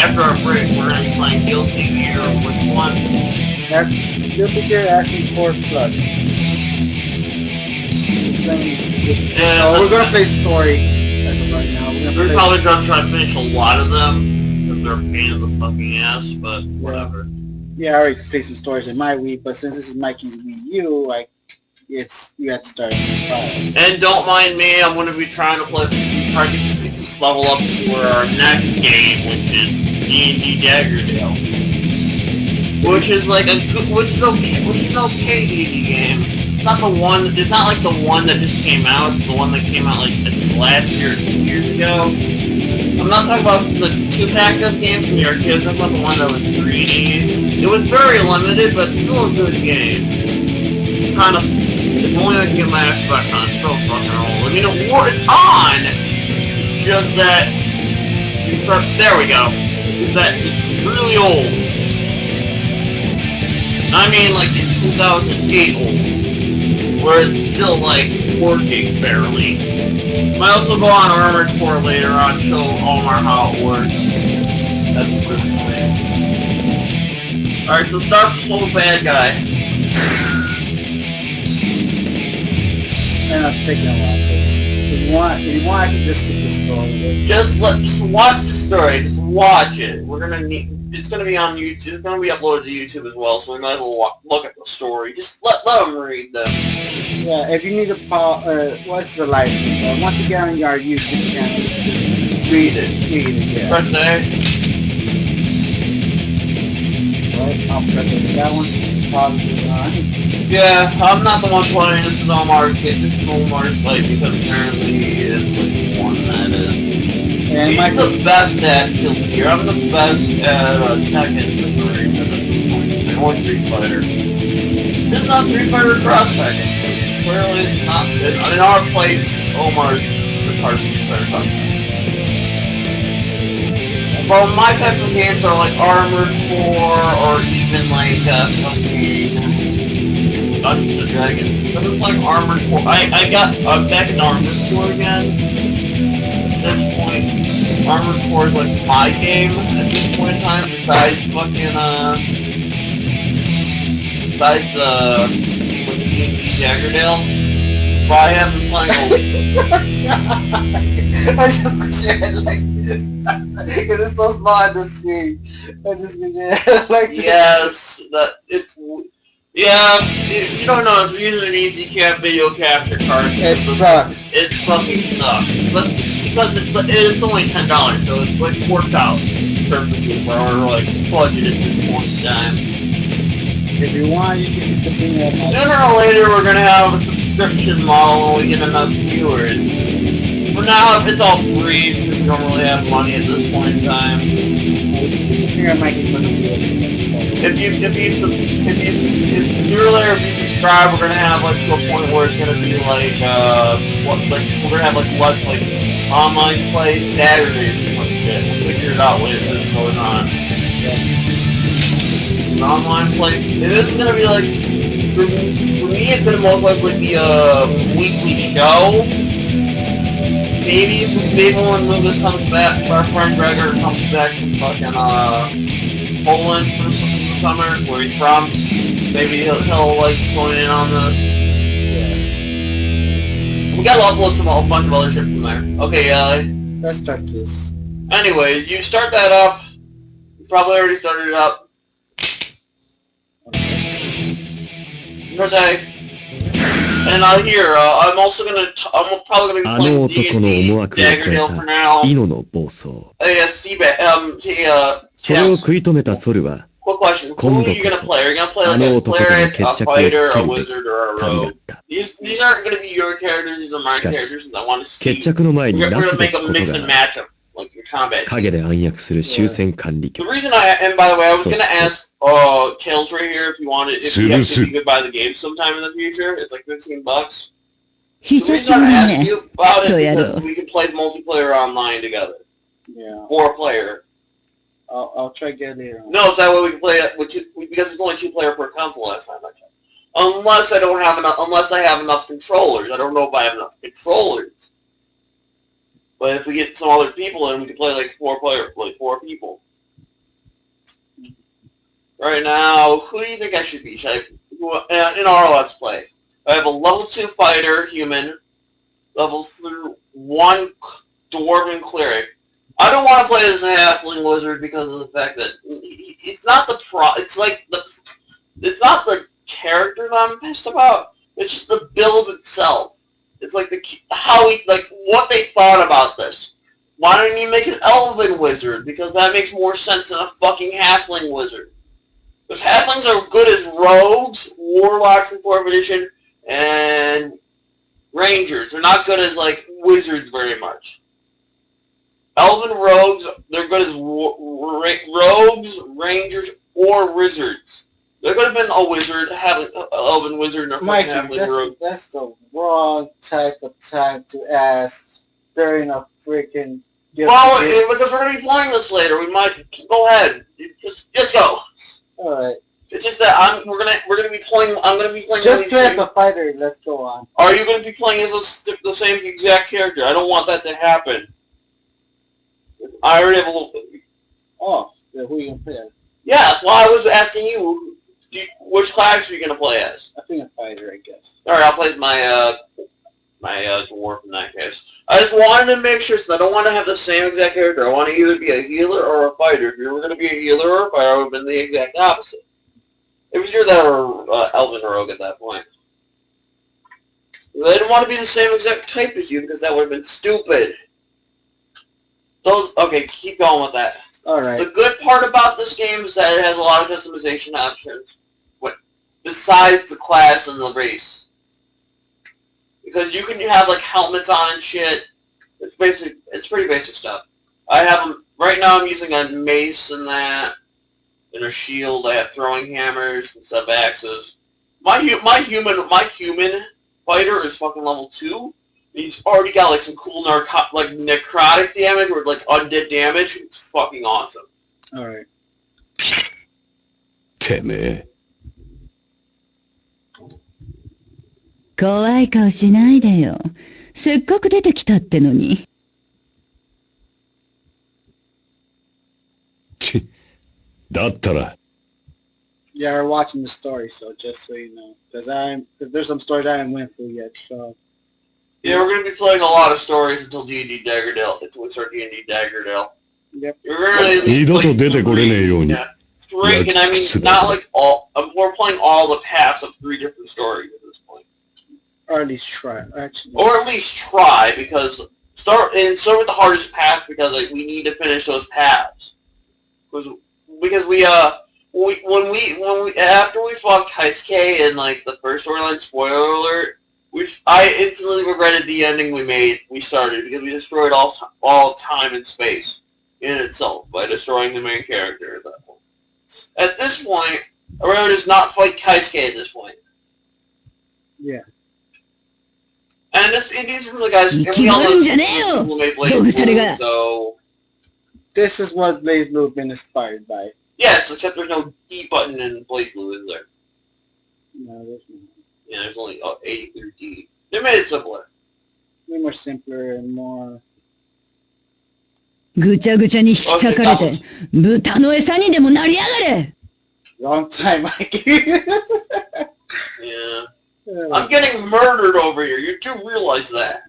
after our break, we're going to be playing Guilty Gear. Which one? That's Guilty Gear Asking for Blood. Yeah, we're gonna play story as of right now. We're probably gonna try to finish a lot of them because they're a pain in the fucking ass, but whatever. Yeah, I already played some stories in my Wii, but since this is Mikey's Wii U, like you have to start a new file. And don't mind me, I'm gonna be trying to get this level up for our next game, which is D&D Daggerdale, which is like which is okay D&D game. It's not like the one that just came out. It's the one that came out like last year or 2 years ago. I'm not talking about the 2-pack of games from the arcade. I'm talking about the one that was 3D. It was very limited, but still a good game. It's kind of, if only I can get my Xbox on. It's so fucking old. I mean, it's on. Just that there we go. That it's really old. I mean, like it's 2008 old. Where it's still, like, working barely. Might also go on Armored Core later on, show Omar how it works. That's a good point. Alright, so start with the bad guy. And I'm thinking a lot. If you want, I can just skip the story. Just watch the story. Just watch it. It's gonna be on YouTube. It's gonna be uploaded to YouTube as well, so we might as well look at the story. Just let them read them. Yeah, if you need to what's the live stream? Once you get on your YouTube channel, read it, yeah. Press A. Right, I'll press it. That one probably on. Yeah, I'm not the one playing. This is Omar's play because apparently he is the one that is. And he's the best at Guilty Gear. I'm the best at Tekken or Street Fighter. This is not Street Fighter Cross Tekken. Clearly it's not good. In our place, Omar's the hard Street Fighter Cross Tekken. Well, my type of games are like Armored Core or even like fucking Dungeons & Dragons. I've been playing Armored Core. I'm back in Armored Core again. At this point, Armored Core is like my game at this point in time, besides fucking, D&D Daggerdale. But I have been playing I just wish I had like this, because it's so small on the screen. I just wish I had like this. Yes, you don't know, we're using an easy cap video capture card. It sucks. It fucking sucks. But because it's only $10, so it's like worked out perfectly for our like budget at this point in time. If you want, you can just continue that. Sooner or later, we're gonna have a subscription model when we get enough viewers. For now, it's all free because we don't really have money at this point in time. If you subscribe, we're gonna have like to a point where it's gonna be like we're gonna have like online play Saturdays or some shit. We'll figure it out later as it goes on. Online play. It isn't gonna be like for me. It's gonna most likely be a weekly show. Maybe when Lucas comes back, our friend Gregor comes back from fucking Poland for the summer, where he's from. Maybe he'll like join in on this. Yeah. We gotta upload a bunch of other shit from there. Okay, let's start this. Anyways, you start that up. You probably already started it up. Press A. And here, I'm probably gonna be playing D&D Daggerdale for now. Quick question, who are you gonna play? Are you gonna play like a cleric, a fighter, a wizard, or a rogue? These aren't gonna be your characters, these are my characters, and I want to see. We're gonna make a mix and match of like your combat. The reason and by the way, I was gonna ask Tails right here if you could buy the game sometime in the future. It's like $15. The reason I asked you about it is because we can play multiplayer online together. Yeah. 4-player. I'll try to get it. No, so that way we can play it because it's only 2-player per console last time I checked. Unless I have enough controllers. I don't know if I have enough controllers. But if we get some other people in, we can play like 4 people. right now, who do you think I should be? Should I, in our Let's Play, I have a level 2 fighter, human, level 1 dwarven cleric. I don't want to play as a halfling wizard because of the fact that it's not the it's not the character that I'm pissed about. It's just the build itself. It's like what they thought about this. Why don't you make an elven wizard? Because that makes more sense than a fucking halfling wizard. Because halflings are good as rogues, warlocks in 4th edition, and rangers. They're not good as like wizards very much. Elven rogues, they're good as rogues, rangers, or wizards. There could have been a wizard, having an elven wizard, or Mikey, halfling rogue. that's the wrong type of time to ask during a freaking... Well, because we're going to be playing this later, we might... Go ahead. Just go. Alright. It's just that we're gonna be playing. I'm gonna be playing. Just play as the fighter. Let's go on. Are you gonna be playing as the same exact character? I don't want that to happen. I already have a little. Oh, yeah, who are you gonna play as? Yeah, that's why I was asking you. Which class are you gonna play as? I think a fighter, I guess. All right, I'll play as my dwarf in that case. I just wanted to make sure, so I don't want to have the same exact character. I want to either be a healer or a fighter. If you were gonna be a healer or a fighter, I would have been the exact opposite. It was either that or elven rogue at that point. They didn't want to be the same exact type as you because that would have been stupid. Okay, keep going with that. Alright. The good part about this game is that it has a lot of customization options. Besides the class and the race. Because you can have like helmets on and shit. It's pretty basic stuff. I have them, right now I'm using a mace and that. And a shield. I have throwing hammers instead of axes. My human fighter is fucking level 2. He's already got like some cool necrotic damage or like undead damage. It's fucking awesome. Alright. てめえ。怖い顔しないでよ。せっかく出てきたってのに。だったら。 Yeah, we're watching the story, so just so you know. Because there's some stories I haven't went through yet, so... Yeah, we're going to be playing a lot of stories until D&D Daggerdale. Until we start D&D Daggerdale. Yep. You're going to 二度と出てこれねえように。 3, and I mean, not like all... we're playing all the paths of 3 different stories at this point. Or at least try, actually. Or at least try, because... Start with the hardest path, because like, we need to finish those paths. Because we after we fought Kaisuke in like the first storyline, spoiler alert, I instantly regretted the ending we started because we destroyed all time and space in itself by destroying the main character at that point. At this point, I'd rather just not fight Kaisuke at this point. Yeah. And these are the guys, and we all know who made Blade Blue, so... This is what Blade Blue has been inspired by. Yes, except there's no D button in Blade Blue, is there? No, there's not. Yeah, there's only A through D. They made it simpler. Way more simpler and more... ぐちゃぐちゃに引っかかれて、豚の餌にでもなりやがれ Wrong time, Mikey. Yeah. I'm getting murdered over here. You do realize that.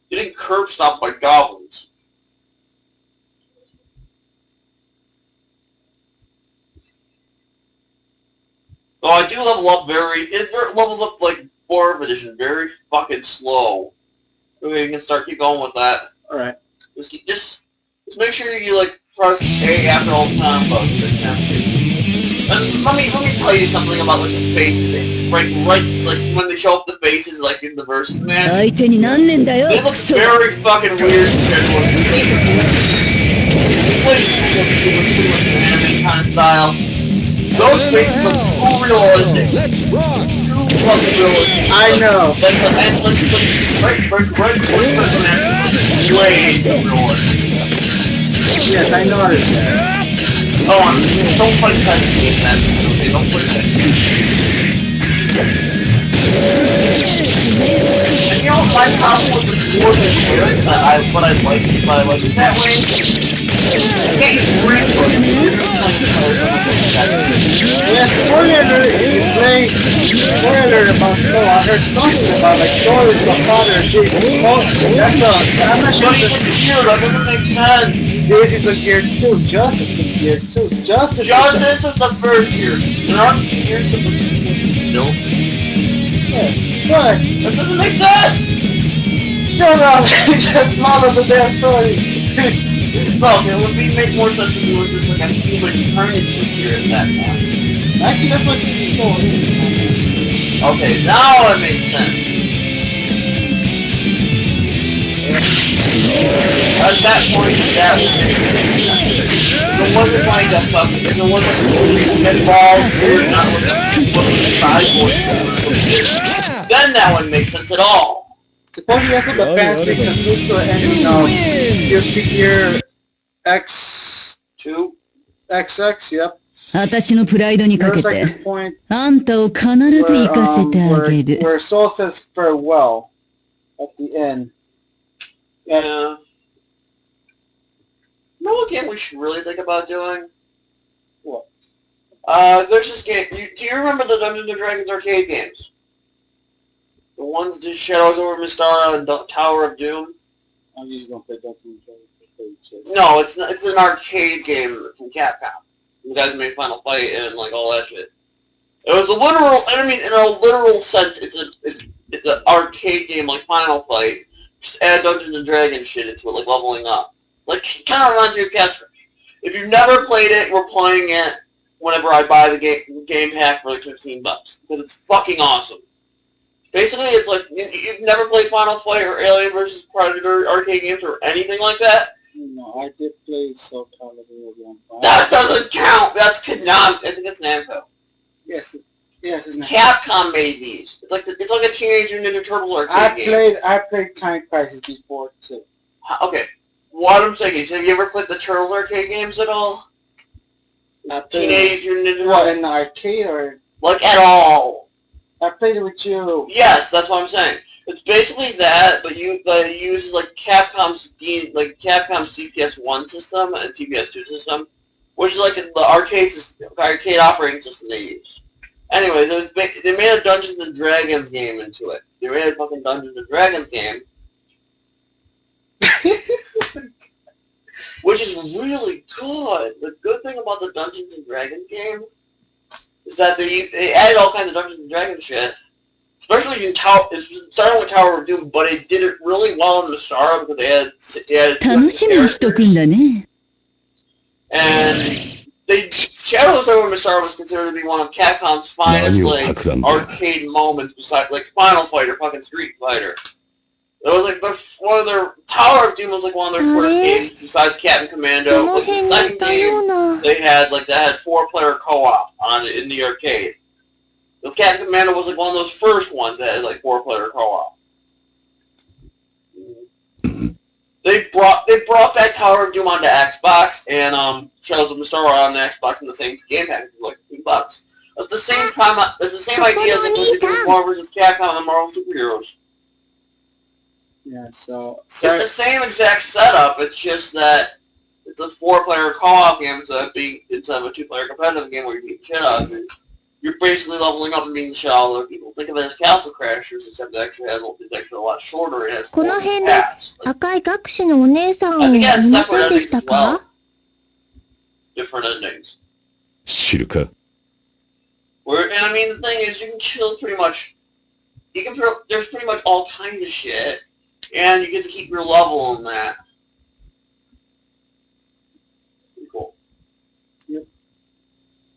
Getting curb stomped by goblins. Oh, I do level up it levels up like 4th edition, very fucking slow. Okay, you can keep going with that. Alright. Just make sure you like press A after all combos. And let me tell you something about like the faces. Right, like when they show up the faces like in the verses, man. 相手になんねんだよ They look very fucking weird compared to what we played before. Anime kind of style. Those faces look too realistic. Too fucking realistic. I know. Way too realistic. Yes, I noticed that. Oh, don't play that game, man. Okay, don't play that game. And you know, my problem with the more than lyrics, but I like it that way. It's getting great for Yes, spoiler alert, if you play spoiler alert about Thor, I heard something about like Thor is the father of Jason. Oh, I'm not sure But if even here, that doesn't make sense. this is a gear 2, Justice is gear 2, Justice Justice is the first year. There aren't years of the no. But, That doesn't make sense! shut up, just model the damn story. Look, it would make more sense if it was just like a human turning to here at that point. Actually, that's what this story is. Okay, now it makes sense. At that point, that would make sense. If it wasn't like a fucking, if it wasn't involved, we're not looking at side voice, then that wouldn't make sense at all. Supposedly that's what the fans think the future ending of Gear X2? XX, yep. 私のプライドにか There's け like て a point あんたを必ず生かせてあげる where Soul says farewell at the end. Yeah. You know what game we should really think about doing? What? There's this game. Do you remember the Dungeons and Dragons arcade games? The ones that did Shadows over Mystara and Tower of Doom? I usually don't play Dungeons and Dragons. No, it's not, it's an arcade game from Capcom. You guys made Final Fight and like all that shit. It was a literal. I mean, in a literal sense, it's an arcade game like Final Fight. Just add Dungeons and Dragons shit into it, like leveling up. Like kind of reminds me of Casper. If you've never played it, we're playing it whenever I buy the game pack for like $15 because it's fucking awesome. Basically, it's like you've never played Final Fight or Alien vs Predator arcade games or anything like that. No, I did play Soul Calibur 1. That doesn't count. That's Konami. I think it's Namco. Yes, yes, it's not. Capcom made these. It's like a Teenage Mutant Ninja Turtles arcade game. I played Time Crisis before too. Okay, what I'm saying is, have you ever played the Turtles arcade games at all? I played Teenage Mutant Ninja what, Turtles? in the arcade or? Like at all? I played it with you. Yes, that's what I'm saying. It's basically that, but it uses like Capcom's CPS-1 system and CPS-2 system, which is like the arcade operating system they use. Anyways, they made a Dungeons and Dragons game into it. They made a fucking Dungeons and Dragons game, which is really good. The good thing about the Dungeons and Dragons game is that they added all kinds of Dungeons and Dragons shit. Especially in starting with Tower of Doom, but it did it really well in Mystara because they had 楽しみにしとくんだね and Shadows over Mystara was considered to be one of Capcom's finest arcade moments besides like Final Fight or fucking Street Fighter. It was like one of their Tower of Doom was like one of their first games besides Captain Commando. Like the second game they had 4-player co-op on it in the arcade. The Captain Commando was like one of those first ones that had like 4-player co-op. They brought back Tower of Doom onto Xbox and Shadows of Mystara on the Xbox in the same game package for like $2. It's the same time. It's the same idea as the Marvel vs. Capcom and Marvel superheroes. Yeah, so it's the same exact setup. It's just that it's a 4-player co-op game instead of a 2-player competitive game where you beat the shit out of it. You're basically leveling up and beating the shit out of other people. Think of it as Castle Crashers, except it actually it's actually a lot shorter. It has この辺で paths. 赤い学士のお姉さんを I 見 think it has ま separate せんで endings した as well. か Different endings. 知るか And I mean, the thing is, you can kill pretty much. There's pretty much all kinds of shit, and you get to keep your level in that. Pretty cool. Yep.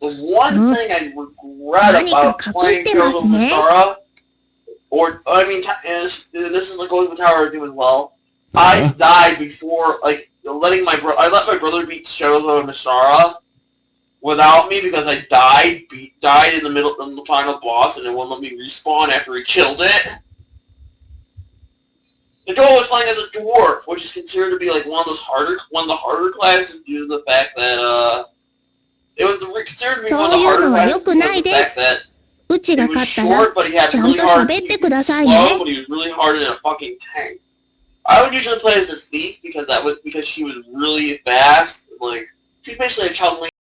The one thing I regret about playing Shadows of Mystara, and this is like goes with Tower of Doom as well. I died before, I let my brother beat Shadows of Mystara without me because I died in the final boss, and it wouldn't let me respawn after he killed it. The Joel was playing as a dwarf, which is considered to be like one of the harder classes due to the fact that it was considered to be one of the harder classes due to the fact that うち he が was 勝ったら short, but he had ちゃん really と hard. 喋っ He てくだ was さい slow, ね but he was really hard in a fucking tank. I would usually play as a thief because she was really fast. Like she's basically a Chun-Li